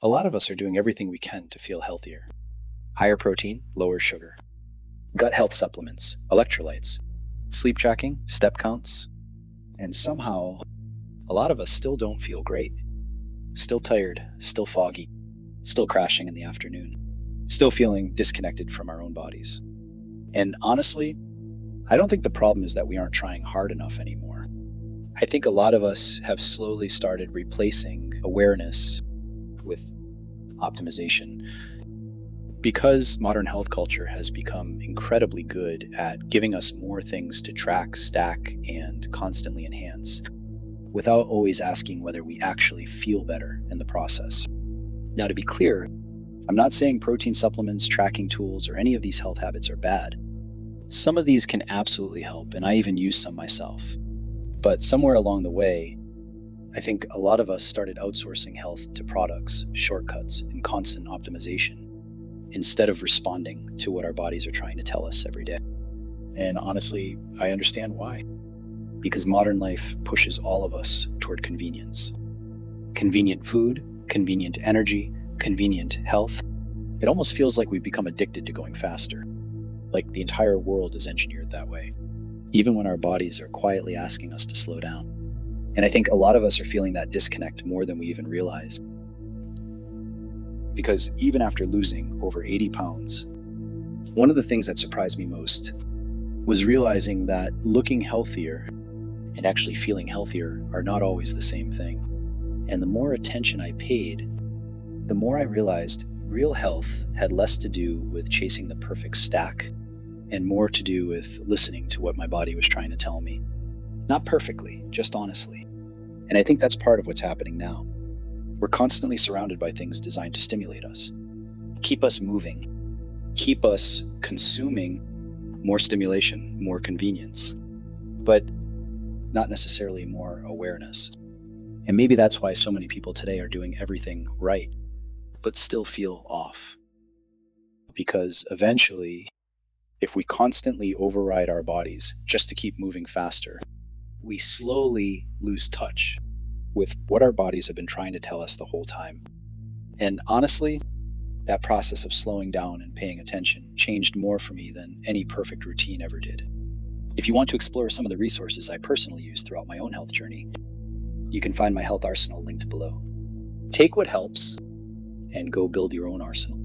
A lot of us are doing everything we can to feel healthier. Higher protein, lower sugar. Gut health supplements, electrolytes, sleep tracking, step counts. And somehow, a lot of us still don't feel great. Still tired, still foggy, still crashing in the afternoon, still feeling disconnected from our own bodies. And honestly, I don't think the problem is that we aren't trying hard enough anymore. I think a lot of us have slowly started replacing awareness with optimization. Because modern health culture has become incredibly good at giving us more things to track, stack, and constantly enhance, without always asking whether we actually feel better in the process. Now, to be clear, I'm not saying protein supplements, tracking tools, or any of these health habits are bad. Some of these can absolutely help, and I even use some myself. But somewhere along the way, I think a lot of us started outsourcing health to products, shortcuts, and constant optimization instead of responding to what our bodies are trying to tell us every day. And honestly, I understand why. Because modern life pushes all of us toward convenience. Convenient food, convenient energy, convenient health. It almost feels like we've become addicted to going faster. Like the entire world is engineered that way, even when our bodies are quietly asking us to slow down. And I think a lot of us are feeling that disconnect more than we even realize. Because even after losing over 80 pounds, one of the things that surprised me most was realizing that looking healthier and actually feeling healthier are not always the same thing. And the more attention I paid, the more I realized real health had less to do with chasing the perfect stack and more to do with listening to what my body was trying to tell me. Not perfectly, just honestly. And I think that's part of what's happening now. We're constantly surrounded by things designed to stimulate us, keep us moving, keep us consuming more stimulation, more convenience, but not necessarily more awareness. And maybe that's why so many people today are doing everything right, but still feel off. Because eventually, if we constantly override our bodies just to keep moving faster, we slowly lose touch with what our bodies have been trying to tell us the whole time. And honestly, that process of slowing down and paying attention changed more for me than any perfect routine ever did. If you want to explore some of the resources I personally use throughout my own health journey, you can find my health arsenal linked below. Take what helps and go build your own arsenal.